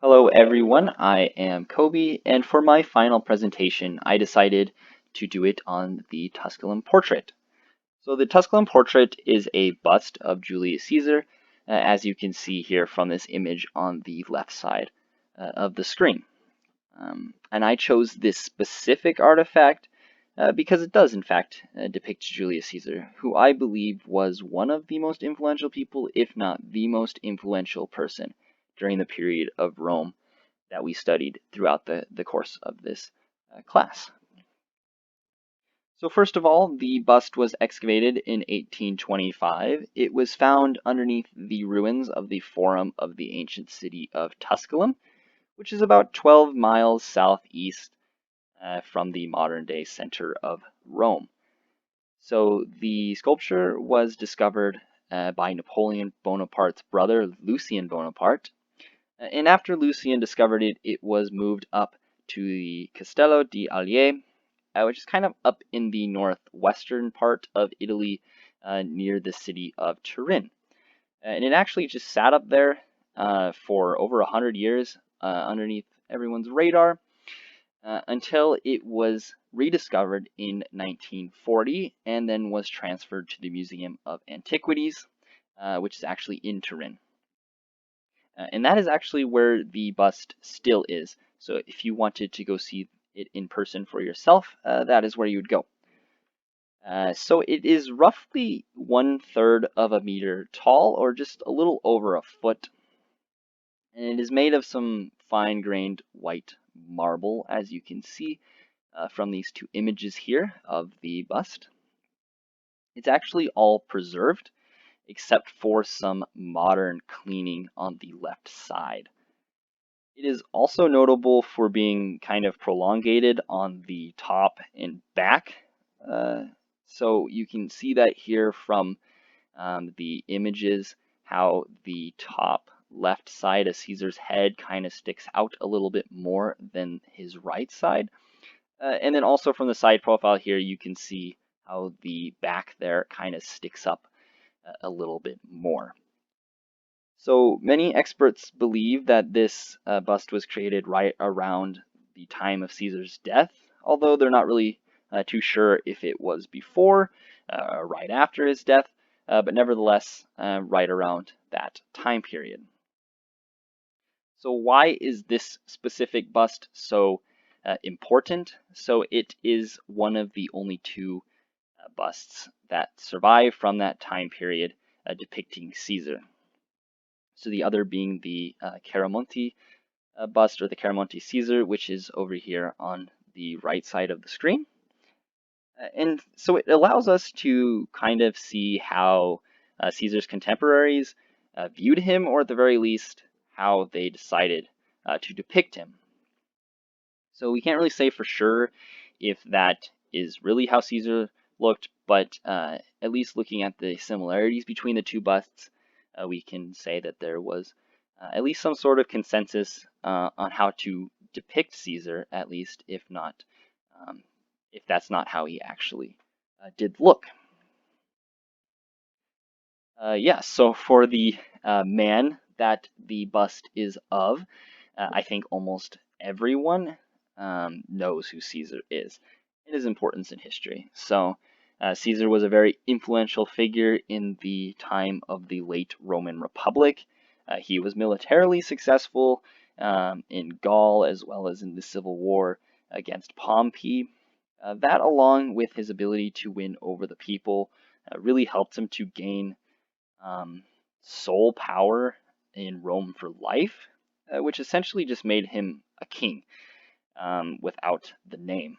Hello everyone, I am Kobi, and for my final presentation, I decided to do it on the Tusculum Portrait. So the Tusculum Portrait is a bust of Julius Caesar, as you can see here from this image on the left side of the screen. And I chose this specific artifact because it does in fact depict Julius Caesar, who I believe was one of the most influential people, if not the most influential person during the period of Rome that we studied throughout the course of this class. So first of all, the bust was excavated in 1825. It was found underneath the ruins of the Forum of the ancient city of Tusculum, which is about 12 miles southeast from the modern-day center of Rome. So the sculpture was discovered by Napoleon Bonaparte's brother, Lucien Bonaparte. And after Lucien discovered it, it was moved up to the Castello di Allier, which is kind of up in the northwestern part of Italy near the city of Turin. And it actually just sat up there for over 100 years underneath everyone's radar until it was rediscovered in 1940 and then was transferred to the Museum of Antiquities, which is actually in Turin. And that is actually where the bust still is. So if you wanted to go see it in person for yourself, that is where you would go. So it is roughly 1/3 of a meter tall, or just a little over a foot. And it is made of some fine-grained white marble, as you can see from these two images here of the bust. It's actually all preserved, except for some modern cleaning on the left side. It is also notable for being kind of prolongated on the top and back. So you can see that here from the images, how the top left side of Caesar's head kind of sticks out a little bit more than his right side. And then also from the side profile here, you can see how the back there kind of sticks up a little bit more. So many experts believe that this bust was created right around the time of Caesar's death, although they're not really too sure if it was before or right after his death, but nevertheless right around that time period. So why is this specific bust so important? So it is one of the only two busts that survive from that time period depicting Caesar. So the other being the Caramonte bust, or the Caramonte Caesar, which is over here on the right side of the screen. And so it allows us to kind of see how Caesar's contemporaries viewed him, or at the very least, how they decided to depict him. So we can't really say for sure if that is really how Caesar looked, but at least looking at the similarities between the two busts, we can say that there was at least some sort of consensus on how to depict Caesar, at least if that's not how he actually did look. Yeah, so for the man that the bust is of, I think almost everyone knows who Caesar is and his importance in history. So Caesar was a very influential figure in the time of the late Roman Republic. He was militarily successful in Gaul as well as in the civil war against Pompey. That, along with his ability to win over the people, really helped him to gain sole power in Rome for life, which essentially just made him a king without the name.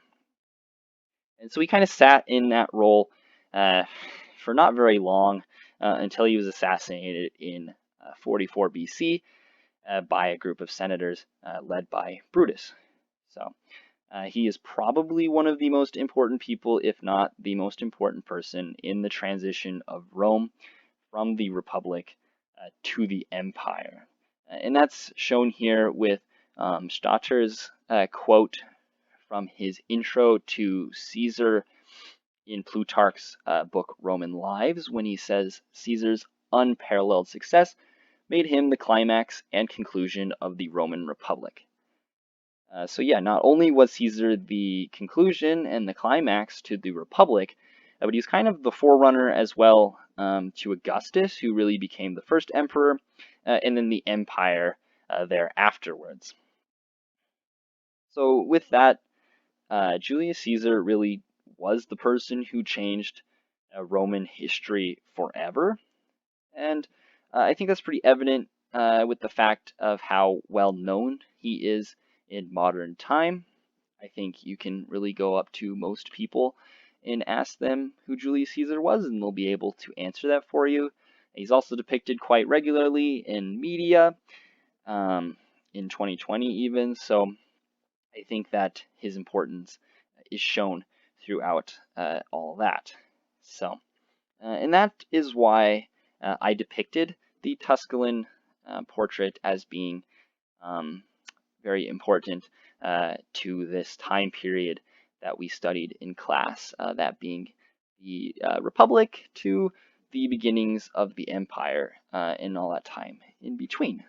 And so he kind of sat in that role for not very long until he was assassinated in 44 BC by a group of senators led by Brutus. So he is probably one of the most important people, if not the most important person, in the transition of Rome from the Republic to the Empire. And that's shown here with Stadter's quote from his intro to Caesar in Plutarch's book Roman Lives, when he says, "Caesar's unparalleled success made him the climax and conclusion of the Roman Republic. So yeah, not only was Caesar the conclusion and the climax to the Republic, but he was kind of the forerunner as well to Augustus, who really became the first emperor, and then the empire there afterwards. So with that, Julius Caesar really was the person who changed Roman history forever. And I think that's pretty evident with the fact of how well known he is in modern time. I think you can really go up to most people and ask them who Julius Caesar was, and they'll be able to answer that for you. He's also depicted quite regularly in media, in 2020 even, so I think that his importance is shown throughout all that. So, and that is why I depicted the Tusculum portrait as being very important to this time period that we studied in class, that being the Republic to the beginnings of the Empire and all that time in between.